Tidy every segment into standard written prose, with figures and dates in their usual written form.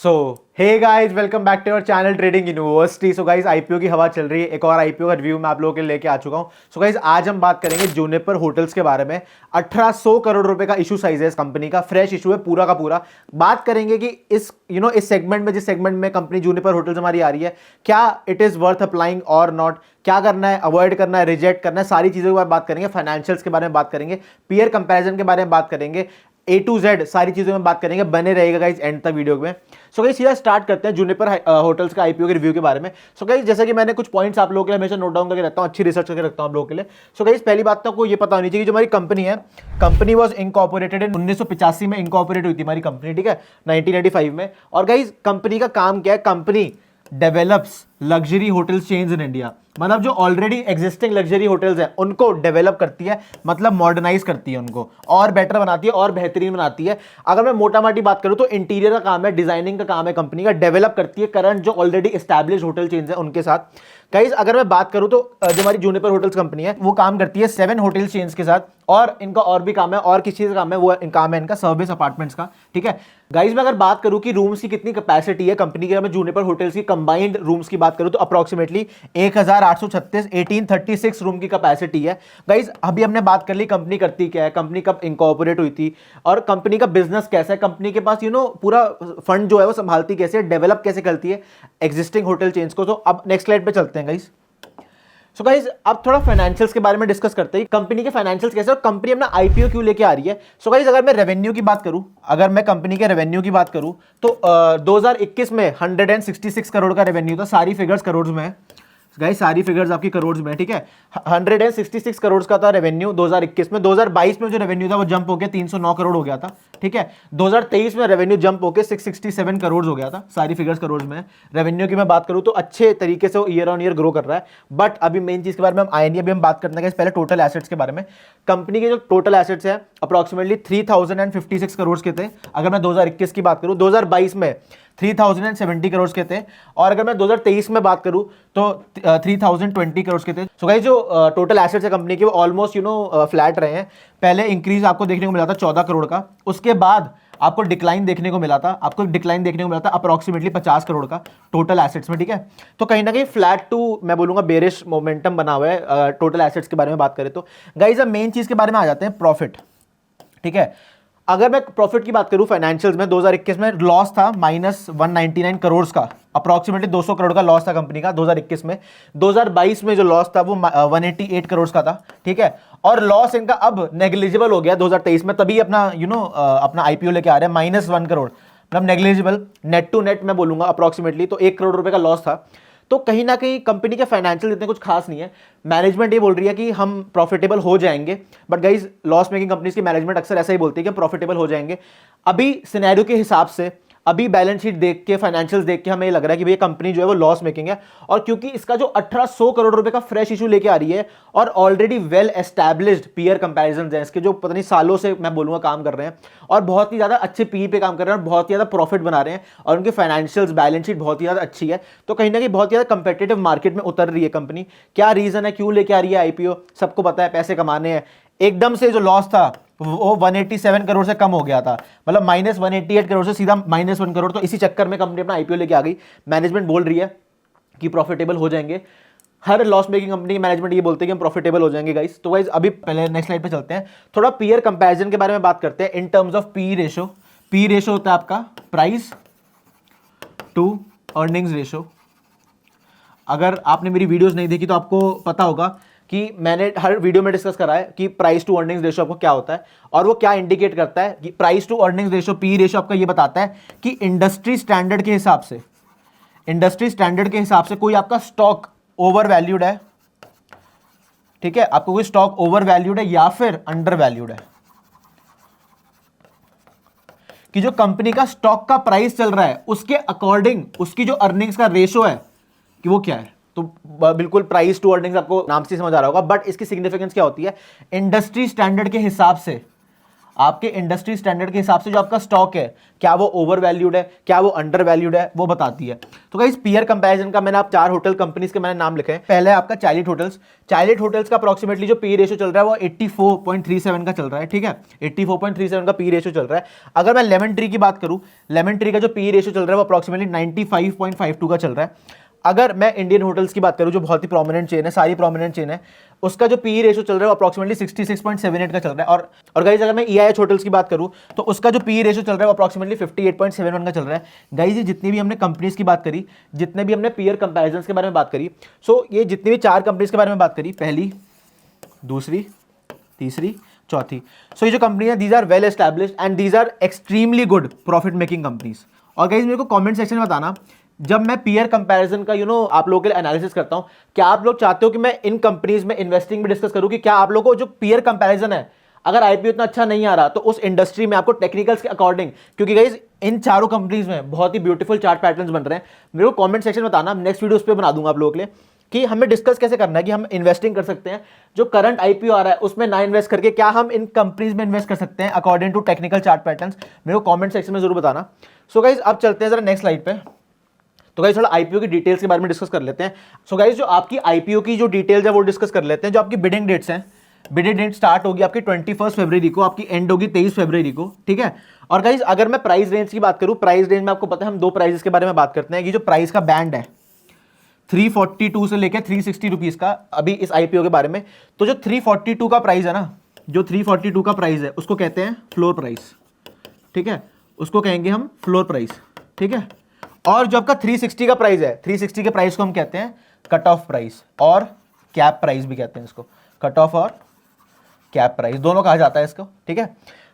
So hey guys, welcome back to your channel trading university. So guys, IPO की हवा चल रही है, एक और आईपीओ का रिव्यू मैं आप लोगों के लिए लेके आ चुका हूं। सो गाइस, आज हम बात करेंगे जूनिपर होटल्स के बारे में। 1800 करोड़ रुपए का इशू साइज है इस कंपनी का, फ्रेश इशू है पूरा का पूरा। बात करेंगे कि इस इस सेगमेंट में, जिस सेगमेंट में कंपनी जूनिपर होटल्स हमारी आ रही है, क्या इट इज वर्थ अप्लाइंग और नॉट, क्या करना है, अवॉइड करना है, रिजेक्ट करना है, सारी चीजों के बारे में बात करेंगे। फाइनेंशियल्स के बारे में बात करेंगे, पीयर कंपैरिजन के बारे में बात करेंगे, A to Z सारी चीजों में बात करेंगे। बने रहेगा गाइस एंड तक वीडियो में। सो गाइस, सीधा स्टार्ट करते हैं जूनिपर होटल्स का आईपीओ के रिव्यू के बारे में। सो गाइस, जैसे कि मैंने कुछ पॉइंट्स आप लोगों के लिए हमेशा नोट डाउन करके रखता हूं, अच्छी रिसर्च करके रखता हूं आप लोगों के लिए। सो गाइस, पहली बात तो आपको ये पता होनी चाहिए कि जो हमारी कंपनी है, कंपनी वाज इनकॉर्पोरेटेड इन 1985 में इनकॉर्पोरेट हुई थी हमारी कंपनी, ठीक है, 1985 में। और गाइस, कंपनी का काम क्या है? Company develops luxury hotels chains in India, मतलब जो ऑलरेडी एग्जिस्टिंग लग्जरी होटल्स हैं उनको डेवलप करती है, मतलब मॉडर्नाइज करती है उनको, और बेटर बनाती है और बेहतरीन बनाती है। अगर मैं मोटा मोटी बात करूं तो इंटीरियर का काम है, डिजाइनिंग का काम है कंपनी का, डेवलप करती है करंट जो ऑलरेडी एस्टैब्लिश होटल चेन्स है उनके साथ। गाइस, अगर मैं बात करूं तो जो हमारी जूनिपर होटल्स कंपनी है वो काम करती है 7 होटल चेन्स के साथ, और इनका और भी काम है, और किस चीज का काम है, वो काम है इनका सर्विस अपार्टमेंट्स का, ठीक है। गाइस, मैं अगर बात करूं कि रूम्स की कितनी कैपेसिटी है कंपनी के, मैं जूनिपर होटल्स की कंबाइंड रूम्स की बात करूं तो अप्रोक्सीमेटली 1836 1836 रूम की कैपेसिटी है। गाइस, अभी हमने बात कर ली कंपनी करती क्या है, कंपनी कब इंकॉर्पोरेट हुई थी, और कंपनी का बिजनेस कैसा है, कंपनी के पास पूरा फंड जो है वो संभालती कैसे है, डेवलप कैसे करती है एग्जिस्टिंग होटल चेन्स को। तो अब नेक्स्ट स्लाइड पे चलते हैं गाइस। सो गाइस, अब थोड़ा फाइनेंशियल्स के बारे में डिस्कस करते हैं, कंपनी के फाइनेंशियल्स कैसे और कंपनी अपना आईपीओ क्यों लेके आ रही है। सो गाइस, अगर मैं रेवेन्यू की बात करूं, अगर मैं कंपनी के रेवेन्यू की बात करूं तो 2021 में 166 करोड़ का रेवेन्यू था। सारी फिगर्स करोड़ में है गाइस, सारी फिगर्स आपकी करोड़ में, ठीक है। 166 करोड़ का था रेवेन्यू 2021 में। 2022 में जो रेवेन्यू था वो जंप होकर 309 करोड़ हो गया था, ठीक है। 2023 में रेवेन्यू जंप होकर 667 करोड़ हो गया था। सारी फिगर्स करोड़ में है। रेवेन्यू की मैं बात करूं तो अच्छे तरीके से ईयर ऑन ईयर ग्रो कर रहा है। बट अभी मेन चीज के बारे में हम आए नहीं, अभी हम बात करते हैं पहले टोटल एसेट्स के बारे में। कंपनी के जो टोटल एसेट्स है अप्रोक्सीमेटली 3056 करोड़ के थे अगर मैं 2021 की बात करूं। 2022 में 3070 करोड़ के थे, और अगर मैं 2023 में बात करूं तो 3020 करोड़ के थे। सो गाइस, जो टोटल एसेट्स है कंपनी के वो ऑलमोस्ट फ्लैट रहे हैं। पहले इंक्रीज आपको देखने को मिला था 14 करोड़ का, उसके बाद आपको डिक्लाइन देखने को मिला था अप्रोक्सीमेटली 50 करोड़ का टोटल एसेट्स में, ठीक है। तो कहीं ना कहीं फ्लैट टू मैं बोलूंगा बेरिश मोमेंटम बना हुआ है टोटल एसेट्स के बारे में बात करें तो। गाइस, अब मेन चीज के बारे में आ जाते हैं, प्रॉफिट, ठीक है। अगर मैं प्रॉफिट की बात करूं फाइनेंशियल्स में, 2021 में लॉस था -199 करोड़ का, अप्रोक्सीमेटली 200 करोड़ का लॉस था कंपनी का 2021 में। 2022 में जो लॉस था वो 188 करोड़ का था, ठीक है। और लॉस इनका अब नेग्लिजिबल हो गया 2023 में, तभी अपना अपना आईपीओ लेके आ रहे हैं -1 करोड़, मतलब नेग्लिजिबल, नेट टू नेट मैं बोलूंगा अप्रोक्सीमेटली तो 1 करोड़ रुपए का लॉस था। तो कहीं ना कहीं कंपनी के फाइनेंशियल इतने कुछ खास नहीं है। मैनेजमेंट ये बोल रही है कि हम प्रॉफिटेबल हो जाएंगे, but guys, loss making companies की मैनेजमेंट अक्सर ऐसा ही बोलती है कि हम प्रॉफिटेबल हो जाएंगे। अभी सिनेरियो के हिसाब से, अभी बैलेंस शीट देख के, फाइनेंशियल्स देख के हमें लग रहा है कि भैया कंपनी जो है वो लॉस मेकिंग है। और क्योंकि इसका जो 1800 करोड़ रुपए का फ्रेश इशू लेके आ रही है, और already well established peer comparisons हैं इसके, जो पता नहीं सालों से मैं बोलूंगा काम कर रहे हैं, और बहुत ही ज्यादा अच्छे पी पे काम कर रहे हैं, और बहुत ही ज्यादा प्रॉफिट बना रहे हैं, और उनके फाइनेंशियल्स बैलेंस शीट बहुत ही ज्यादा अच्छी है। तो कहीं ना कहीं बहुत ही ज्यादा कंपेटिटिव मार्केट में उतर रही है कंपनी। क्या रीजन है, क्यों लेके आ रही है आईपीओ? सबको पता है, पैसे कमाने हैं। एकदम से जो लॉस था वो 187 करोड़ से कम हो गया था, मतलब -188 करोड़ से सीधा -1 करोड़। तो इसी चक्कर में कंपनी अपना आईपीओ लेके आ गई। मैनेजमेंट बोल रही है कि प्रॉफिटेबल हो जाएंगे। हर लॉस मेकिंग कंपनी की मैनेजमेंट ये बोलते हैं कि हम प्रॉफिटेबल हो जाएंगे गाइस। तो गाइस, अभी पहले नेक्स्ट स्लाइड पे चलते हैं, थोड़ा पीयर कंपैरिजन के बारे में बात करते हैं in terms of P ratio. P ratio होता है आपका प्राइस टू अर्निंग्स रेशो। अगर आपने मेरी वीडियोस नहीं देखी तो आपको पता होगा कि मैंने हर वीडियो में डिस्कस करा है कि प्राइस टू अर्निंग्स रेशो आपको क्या होता है, और वो क्या इंडिकेट करता है। कि price to earnings ratio, P ratio, आपका ये बताता है कि इंडस्ट्री स्टैंडर्ड के हिसाब से कोई आपका स्टॉक ओवर वैल्यूड है, ठीक है। आपको कोई स्टॉक ओवर वैल्यूड है या फिर अंडर वैल्यूड है, कि जो कंपनी का स्टॉक का प्राइस चल रहा है उसके अकॉर्डिंग उसकी जो अर्निंग्स का रेशो है कि वो क्या है। तो बिल्कुल प्राइस टू अर्निंग्स आपको नाम से समझ आ रहा होगा, बट इसकी सिग्निफिकेंस क्या होती है? इंडस्ट्री स्टैंडर्ड के हिसाब से आपके इंडस्ट्री स्टैंडर्ड के हिसाब से जो आपका स्टॉक है, क्या वो ओवर वैल्यूड है, क्या वो अंडर वैल्यूड है, वो बताती है। तो गाइस पीयर कंपैरिजन का मैंने आप 4 होटल कंपनीज के मैंने नाम लिखे हैं। पहले आपका चाइल्ड होटल्स। चाइल्ड होटल्स का अप्रोक्सीमेटली जो पी रेशियो चल रहा है वो 84.37 का चल रहा है, ठीक है, 84.37 का पी रेशियो चल रहा है। अगर मैं लेमन ट्री की बात करूं, लेमन ट्री का जो पी रेशियो चल रहा है वो अप्रोक्सीमेटली 95.52 का चल रहा है। अगर मैं इंडियन होटल्स की बात करूं, जो बहुत ही प्रोमिनेंट चेन है, सारी प्रोमिनेंट चेन है, उसका जो पी रेशियो चल रहा है वो अप्रोक्सीमेटली 66.78 का चल रहा है। और गाइज अगर मैं EIH होटल्स की बात करूं तो उसका जो पी रेशियो चल रहा है वो अप्रोक्सीमेटली 58.71 का चल रहा है। गाइज ये जितनी भी हमने कंपनीज की बात करी, जितने भी हमने पीयर कंपैरिजंस के बारे में बात करी, सो ये जितनी भी 4 कंपनीज के बारे में बात करी, पहली, दूसरी, तीसरी, चौथी, सो ये जो कंपनी है, these are well established and these are extremely good profit making companies. और गाइज मेरे को कमेंट सेक्शन में बताना, जब मैं पीयर कंपैरिजन का आप लोगों के लिए एनालिसिस करता हूं, क्या आप लोग चाहते हो कि मैं इन कंपनीज में इन्वेस्टिंग भी डिस्कस करूं, कि क्या आप लोगों को जो पीयर कंपैरिजन है, अगर आईपीओ इतना अच्छा नहीं आ रहा तो उस इंडस्ट्री में आपको टेक्निकल्स के अकॉर्डिंग, क्योंकि गाइज इन चारों कंपनीज में बहुत ही ब्यूटीफुल चार्ट पैटर्न्स बन रहे हैं, मेरे को कमेंट सेक्शन में बताना, नेक्स्ट वीडियो उस पर बना दूंगा आप लोगों के लिए, कि हमें डिस्कस कैसे करना है कि हम इन्वेस्टिंग कर सकते हैं, जो करंट आईपीओ आ रहा है उसमें ना इन्वेस्ट करके क्या हम इन कंपनीज में इन्वेस्ट कर सकते हैं according to technical chart patterns, मेरे को कमेंट सेक्शन में जरूर बताना। सो गाइज अब चलते हैं जरा नेक्स्ट स्लाइड पे। तो गाइस थोड़ा आईपीओ की डिटेल्स के बारे में डिस्कस कर लेते हैं। सो गाइस जो आपकी आईपीओ की जो डिटेल्स है वो डिस्कस कर लेते हैं। जो आपकी बिडिंग डेट्स हैं, बिडिंग डेट स्टार्ट होगी आपकी 21 फरवरी को, आपकी एंड होगी 23 फरवरी को, ठीक है। और गाइस अगर मैं प्राइस रेंज की बात करूं, प्राइस रेंज में आपको पता है हम 2 प्राइसेस के बारे में बात करते हैं। ये जो प्राइस का बैंड है 342 से लेकर 360 रुपीज का, अभी इस आईपीओ के बारे में, तो जो 342 का प्राइस है ना, जो 342 का प्राइस है उसको कहते हैं फ्लोर प्राइस, ठीक है, उसको कहेंगे हम फ्लोर प्राइस, ठीक है। और जो आपका 360 का प्राइस है, 360 के प्राइस को हम कहते हैं कट ऑफ प्राइस और कैप प्राइस भी कहते हैं इसको, कट ऑफ और कैप प्राइस दोनों कहा जाता है इसको, ठीक है।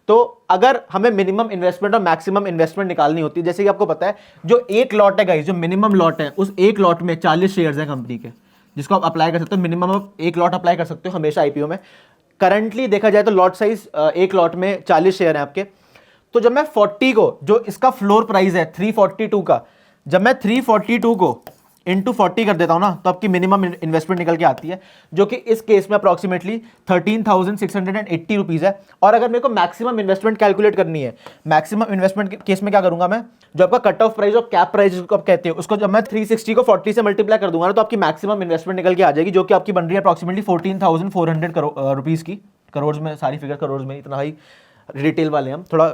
तो अगर हमें मिनिमम इन्वेस्टमेंट और मैक्सिमम इन्वेस्टमेंट निकालनी होती है, जैसे कि आपको पता है जो एक लॉट है गाइस, जो मिनिमम लॉट है, उस एक लॉट में 40 शेयर्स हैं कंपनी के, जिसको आप अप्लाई कर सकते हो, मिनिमम आप एक लॉट अप्लाई कर सकते हो हमेशा आईपीओ में। करंटली देखा जाए तो लॉट साइज एक लॉट में 40 शेयर हैं आपके। तो जब मैं 40 को, जो इसका फ्लोर प्राइस है 342 का, जब मैं 342 को इंटू 40 कर देता हूं ना, तो आपकी मिनिमम इन्वेस्टमेंट निकल के आती है, जो कि इस केस में अप्रॉक्सीमेटली 13,680 रुपीज है। और अगर मेरे को मैक्सिमम इन्वेस्टमेंट कैलकुलेट करनी है, मैक्सिमम इन्वेस्टमेंट केस में क्या करूंगा मैं, जो आपका कट ऑफ प्राइस और कैप प्राइस जिसको आप कहते हो, उसको जब मैं 360 को 40 से मल्टीप्लाई कर दूंगा ना, तो आपकी मैक्सिमम इन्वेस्टमेंट निकल के आ जाएगी, जो कि आपकी बन रही है अप्रॉक्सीमेटली 14,400 रुपीज की। करोड़ में, सारी फिगर करोड़ में, इतना ही रिटेल वाले हम थोड़ा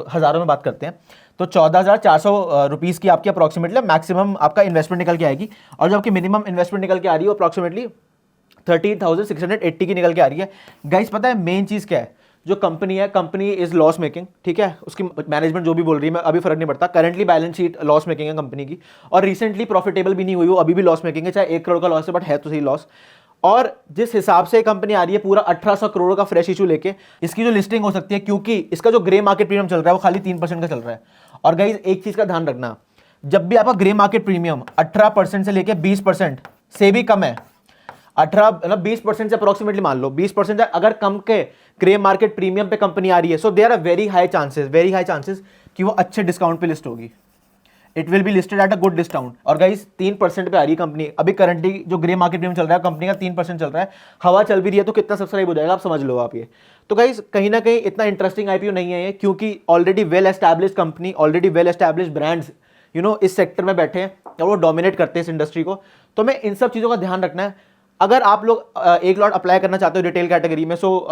हजारों में बात करते हैं। तो 14,400 रुपीज़ की आपकी अप्रॉक्सीमेटली मैक्सिमम आपका इन्वेस्टमेंट निकल के आएगी। और जो आपकी मिनिमम इन्वेस्टमेंट निकल के आ रही है वो अप्रॉक्सीमेटली 13,680 की निकल के आ रही है। गाइस पता है मेन चीज़ क्या है, जो कंपनी है, कंपनी इज लॉस मेकिंग, ठीक है, उसकी मैनेजमेंट जो भी बोल रही है, मैं अभी फर्क नहीं पड़ता, currently balance sheet loss making है कंपनी की, और रिसेंटली प्रॉफिटेबल भी नहीं हुई, वो अभी भी लॉस मेकिंग है, चाहे 1 करोड़ का लॉस है, बट है तो सही लॉस। और जिस हिसाब से कंपनी आ रही है पूरा 1800 करोड़ का फ्रेश इशू लेके, इसकी जो लिस्टिंग हो सकती है, क्योंकि इसका जो ग्रे मार्केट प्रीमियम चल रहा है वो खाली 3% का चल रहा है। और गाइस एक चीज का ध्यान रखना, जब भी आपका ग्रे मार्केट प्रीमियम 18% से लेके 20% से भी कम है, 18 मतलब 20% से अप्रोक्सीमेटली मान लो 20% अगर कम के ग्रे मार्केट प्रीमियम पे कंपनी आ रही है, so there are very high chances कि वो अच्छे डिस्काउंट पे लिस्ट होगी। It will be listed at a good discount. और गाइस 3% पे आ रही है कंपनी, अभी करंटली जो ग्रे मार्केट प्रीमियम चल रहा है कंपनी का 3% चल रहा है, हवा चल भी रही है तो कितना सब्सक्राइब हो जाएगा आप समझ लो आप ये। तो गाइस कहीं ना कहीं इतना इंटरेस्टिंग आईपीओ नहीं है ये, क्योंकि already well established company, already well established brands इस सेक्टर में बैठे हैं और वो डोमिनेट करते हैं इस इंडस्ट्री को। तो हमें इन सब चीज़ों का ध्यान रखना है। अगर आप लोग एक लॉट अप्लाई करना चाहते हो रिटेल कैटेगरी में, सो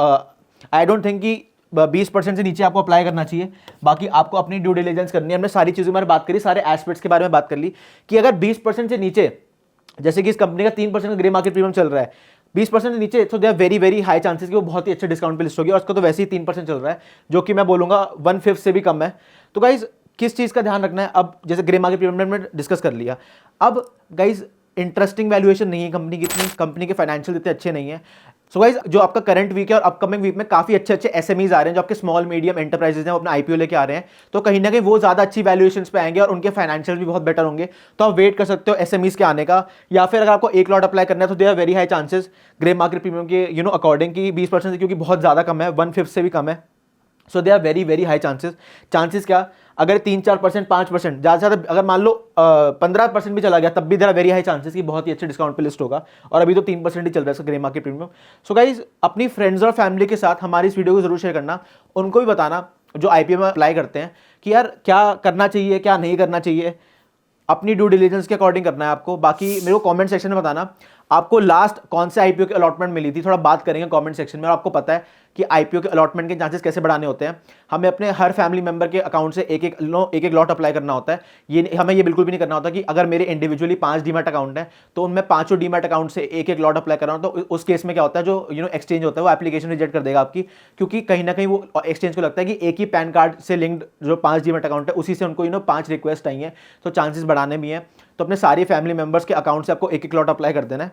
आई डोंट थिंक कि 20% से नीचे आपको अप्लाई करना चाहिए। बाकी आपको अपनी ड्यू डिलिजेंस करनी है। हमने सारी चीज़ों के बारे में बात करी, सारे एस्पेक्ट्स के बारे में बात कर ली कि अगर 20% से नीचे, जैसे कि इस कंपनी का 3% का ग्रे मार्केट प्रीमियम चल रहा है, 20% से नीचे, तो they are very very high chances कि वो बहुत ही अच्छे डिस्काउंट पे लिस्ट होगी। और उसका तो वैसे ही 3% चल रहा है, जो कि मैं बोलूँगा 1/5 से भी कम है। तो गाइज किस चीज़ का ध्यान रखना है, अब जैसे ग्रे मार्केट प्रीमियम में डिस्कस कर लिया, अब गाइज इंटरेस्टिंग वैल्यूएशन नहीं है कंपनी की, इतनी कंपनी के फाइनेंशियल इतने अच्छे नहीं है। सो गाइज जो आपका करंट वीक है और अपकमिंग वीक में काफी अच्छे अच्छे एसएमईज आ रहे हैं, जो आपके स्मॉल मीडियम एंटरप्राइजेज हैं, वो अपना आईपीओ लेके आ रहे हैं, तो कहीं ना कहीं वो ज्यादा अच्छी वैल्यूएशंस पे आएंगे और उनके फाइनेंशियल भी बहुत बेटर होंगे। तो आप वेट कर सकते हो एसएमईज के आने का, या फिर अगर आपको एक लॉट अप्लाई करना है तो they are very high chances grey market premium के अकॉर्डिंग की 20% से, क्योंकि बहुत ज्यादा कम है, 1/5 से भी कम है। So they are very very high chances क्या, अगर 3-4%, 5%, ज़्यादा से ज़्यादा अगर मान लो 15% भी चला गया, तब भी there are very high chances कि बहुत ही अच्छे डिस्काउंट पे लिस्ट होगा। और अभी तो 3% ही चल रहा है इसका grey market premium. So guys, अपनी फ्रेंड्स और फैमिली के साथ हमारी इस वीडियो को जरूर शेयर करना, उनको भी बताना जो आईपीओ में अप्लाई करते हैं कि यार क्या करना चाहिए, क्या नहीं करना चाहिए। अपनी ड्यू डिलीजेंस के अकॉर्डिंग करना है आपको। बाकी मेरे को कमेंट सेक्शन में बताना आपको लास्ट कौन से आईपीओ की अलॉटमेंट मिली थी, थोड़ा बात करेंगे कमेंट सेक्शन में। और आपको पता है कि आईपीओ के अलॉटमेंट के चांसेस कैसे बढ़ाने होते हैं। हमें अपने हर फैमिली मेंबर के अकाउंट से एक एक लॉट अप्लाई करना होता है। ये हमें ये बिल्कुल भी नहीं करना होता कि अगर मेरे इंडिविजुअली 5 डीमैट अकाउंट है तो उनमें 5 डीमैट अकाउंट से एक एक लॉट अप्लाई करना होता है। तो उस केस में क्या होता है, जो एक्सचेंज होता है वो एप्लीकेशन रिजेक्ट कर देगा आपकी, क्योंकि कहीं ना कहीं वो एक्सचेंज को लगता है कि एक ही पैन कार्ड से लिंक्ड जो 5 डीमैट अकाउंट है उसी से उनको 5 रिक्वेस्ट आई हैं, तो चांसेस बढ़ाने भी हैं। तो अपने सारे फैमिली मेंबर्स के अकाउंट से आपको एक एक लॉट अप्लाई कर देना है।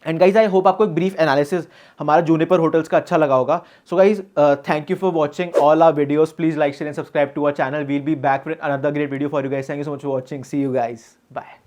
एंड गाइज, आई होप आपको एक ब्रीफ एनालिसिस हमारा जूनिपर होटल्स का अच्छा लगा होगा। So guys, thank you for watching all our videos. Please like, share and subscribe to our channel. We'll be back with another great video for you guys. Thank you so much for watching. See you guys, bye.